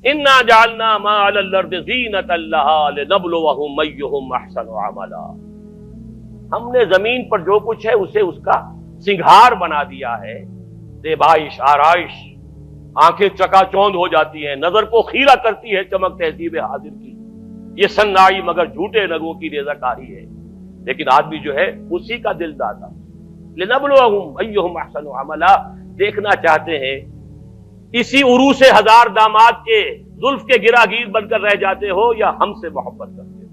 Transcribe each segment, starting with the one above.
انا جعلنا ما علی الارض زینۃ لها لنبلوہم ایہم احسن عملا، ہم نے زمین پر جو کچھ ہے اسے اس کا سنگھار بنا دیا ہے، زیبائش آرائش، آنکھیں چکا چوند ہو جاتی ہیں، نظر کو خیرہ کرتی ہے چمک تہذیب حاضر کی، یہ صناعی مگر جھوٹے رنگوں کی ریزہ کاری ہے، لیکن آدمی جو ہے اسی کا دل دادا۔ لنبلوہم ایہم احسن عملا، دیکھنا چاہتے ہیں اسی عروس ہزار داماد کے زلف کے گراگیر بن کر رہ جاتے ہو یا ہم سے محبت کرتے ہو۔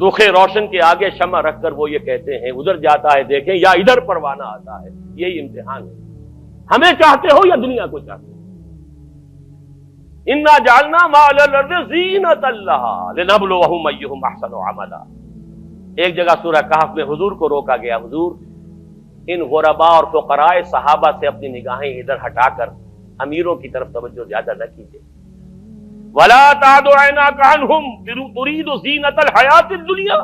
رخ روشن کے آگے شمع رکھ کر وہ یہ کہتے ہیں ادھر جاتا ہے دیکھیں یا ادھر پروانہ آتا ہے، یہی امتحان ہے، ہمیں چاہتے ہو یا دنیا کو چاہتے ہو۔ انا جعلنا ما علی الارض زینۃ لها لنبلوہم ایہم احسن عملا۔ ایک جگہ سورہ کہف میں حضور کو روکا گیا، حضور ان غرباء اور فقراء صحابہ سے اپنی نگاہیں ادھر ہٹا کر امیروں کی طرف توجہ زیادہ نہ کیجیے۔ وَلَا تَعْدُ عَيْنَاكَ عَنْهُمْ تُرِيدُ زِينَةَ الْحَيَاةِ الدُّنْيَا۔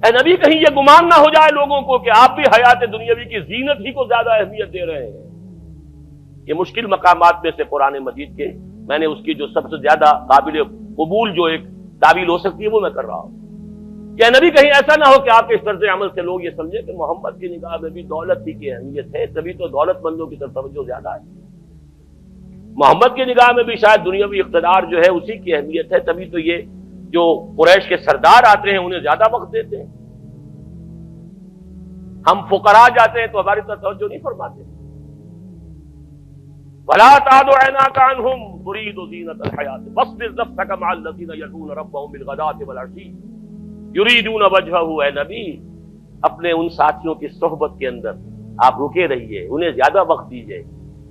اے نبی کہیں یہ گمان نہ ہو جائے لوگوں کو کہ آپ بھی حیات دنیاوی کی زینت ہی کو زیادہ اہمیت دے رہے ہیں۔ یہ مشکل مقامات میں سے قرآن مجید کے میں نے اس کی جو سب سے زیادہ قابل قبول جو ایک تعویل ہو سکتی ہے وہ میں کر رہا ہوں کہ نبی کہیں ایسا نہ ہو کہ آپ کے اس طرز عمل سے لوگ یہ سمجھے کہ محمد کی نگاہ میں بھی دولت ہی کی اہمیت ہے، تبھی تو دولت مندوں کی طرف توجہ زیادہ ہے۔ محمد کی نگاہ میں بھی شاید دنیاوی اقتدار جو ہے اسی کی اہمیت ہے، تبھی تو یہ جو قریش کے سردار آتے ہیں انہیں زیادہ وقت دیتے ہیں۔ ہم فقراء جاتے ہیں تو ہماری طرف توجہ نہیں فرماتے۔ وَلَا تَعْدُ عَيْنَاكَ عَنْهُمْ تُرِيدُ زِينَةَ الْحَيَاةِ وَاصْبِرْ نَفْسَكَ مَعَ الَّذِينَ يَدْعُونَ رَبَّهُم بِالْغَدَاةِ وَالْعَشِيِّ يُرِيدُونَ وَجْهَهُ۔ اے نبی اپنے ان ساتھیوں کی صحبت کے اندر آپ رکے رہیے، انہیں زیادہ وقت دیجیے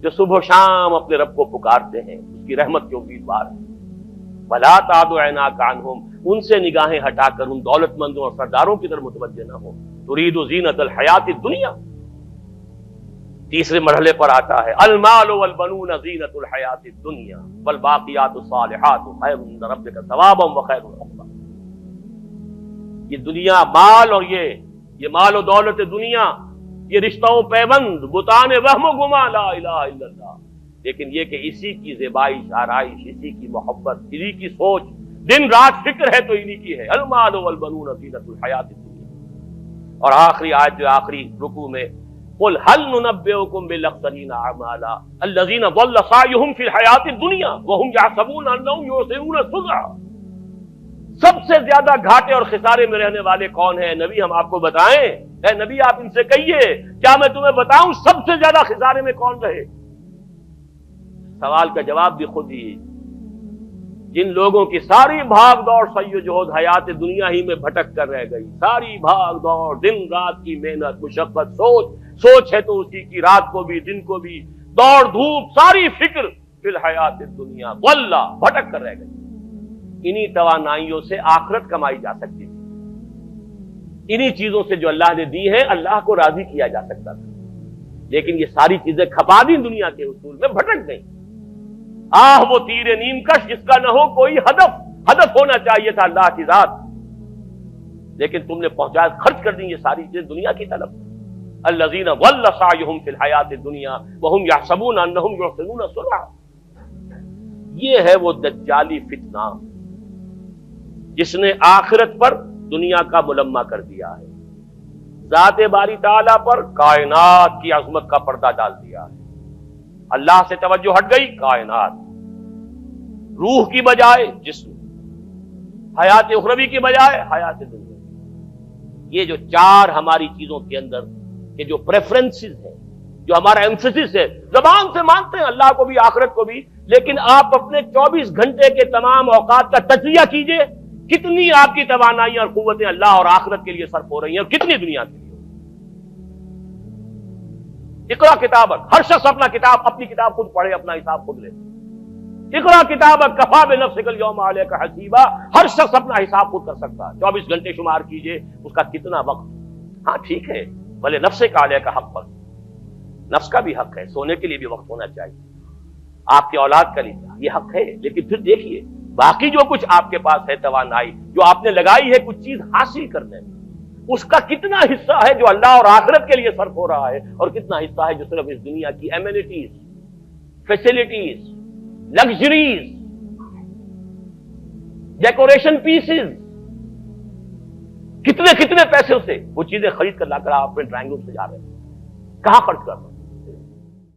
جو صبح و شام اپنے رب کو پکارتے ہیں، اس کی رحمت کے امیدوار ہیں۔ وَلَا تَعْدُ عَيْنَاكَ عَنْهُمْ، ان سے نگاہیں ہٹا کر ان دولت مندوں اور سرداروں کی طرف متوجہ نہ ہو۔ تُرِيدُ زِينَةَ الْحَيَاةِ الدُّنْيَا۔ تیسرے مرحلے پر آتا ہے المال والبنون زینۃ الحیات الدنیا والباقیات الصالحات خیر عند ربک ثوابا وخیر عقبا۔ یہ دنیا مال اور یہ مال و دولت دنیا، یہ رشتہ و پیوند، بتان وہم و گما، لا الہ الا اللہ، لیکن یہ کہ اسی کی زیبائش آرائش، اسی کی محبت، اسی کی سوچ، دن رات فکر ہے تو انہی کی ہے۔ المال والبنون زینۃ الحیات الدنیا۔ اور آخری آیت جو آخری رکوع میں قل هل ننبئكم بالاخسرين اعمالا الذين ضل سعيهم في الحياة الدنيا وهم يحسبون انهم يحسنون صنعا۔ سب سے زیادہ گھاٹے اور خسارے میں رہنے والے کون ہیں نبی؟ ہم آپ کو بتائیں؟ اے نبی آپ ان سے کہیے کیا میں تمہیں بتاؤں سب سے زیادہ خسارے میں کون رہے؟ سوال کا جواب بھی خود ہی، جن لوگوں کی ساری بھاگ دوڑ سعی و جہد حیات دنیا ہی میں بھٹک کر رہ گئی، ساری بھاگ دوڑ، دن رات کی محنت، مشقت، سوچ ہے تو اسی کی، رات کو بھی دن کو بھی، دوڑ دھوپ، ساری فکر فی الحیات الدنیا، واللہ بھٹک کر رہ گئی۔ انہی توانائیوں سے آخرت کمائی جا سکتی تھی، انہی چیزوں سے جو اللہ نے دی ہیں اللہ کو راضی کیا جا سکتا تھا، لیکن یہ ساری چیزیں کھپا دی دنیا کے اصول میں، بھٹک گئی۔ وہ تیر نیم کش جس کا نہ ہو کوئی ہدف ہونا چاہیے تھا اللہ کی ذات، لیکن تم نے پہنچا خرچ کر دی یہ ساری چیزیں دنیا کی طرف۔ الذین ضل سعیہم فی الحیات الدنیا وہم یحسبون انہم یحسنون صنعا۔ یہ ہے وہ دجالی فتنہ جس نے آخرت پر دنیا کا ملمہ کر دیا ہے، ذات باری تعالیٰ پر کائنات کی عظمت کا پردہ ڈال دیا ہے۔ اللہ سے توجہ ہٹ گئی، کائنات، روح کی بجائے جسم، حیات اخروی کی بجائے حیات دنیا۔ یہ جو چار ہماری چیزوں کے اندر کہ جو پریفرنسز ہیں، جو ہمارا ایمفیسس ہے، زبان سے مانتے ہیں اللہ کو بھی آخرت کو بھی، لیکن آپ اپنے 24 گھنٹے کے تمام اوقات کا تجزیہ کیجئے، کتنی آپ کی توانائیاں اور قوتیں اللہ اور آخرت کے لیے صرف ہو رہی ہیں اور کتنی دنیا کے لیے۔ اقرا کتابک، ہر شخص اپنا کتاب، اپنی کتاب خود پڑھے، اپنا حساب خود لے۔ اقرا کتابک کفا بنفسک اليوم علیک حسیبا، ہر شخص اپنا حساب خود کر سکتا ہے۔ 24 گھنٹے شمار کیجئے اس کا کتنا وقت۔ ہاں ٹھیک ہے، بھلے نفس کا علیہ کا حق پر، نفس کا بھی حق ہے، سونے کے لیے بھی وقت ہونا چاہیے، آپ کی اولاد کا لیے یہ حق ہے، لیکن پھر دیکھیے باقی جو کچھ آپ کے پاس ہے توانائی جو آپ نے لگائی ہے کچھ چیز حاصل کرنے میں، اس کا کتنا حصہ ہے جو اللہ اور آخرت کے لیے صرف ہو رہا ہے، اور کتنا حصہ ہے جو صرف اس دنیا کی amenities, facilities, luxuries, decoration pieces, کتنے کتنے پیسے سے وہ چیزیں خرید کر لا کر آپ اپنے ڈرائنگ روم سے جا رہے ہیں. کہاں خرچ کرنا؟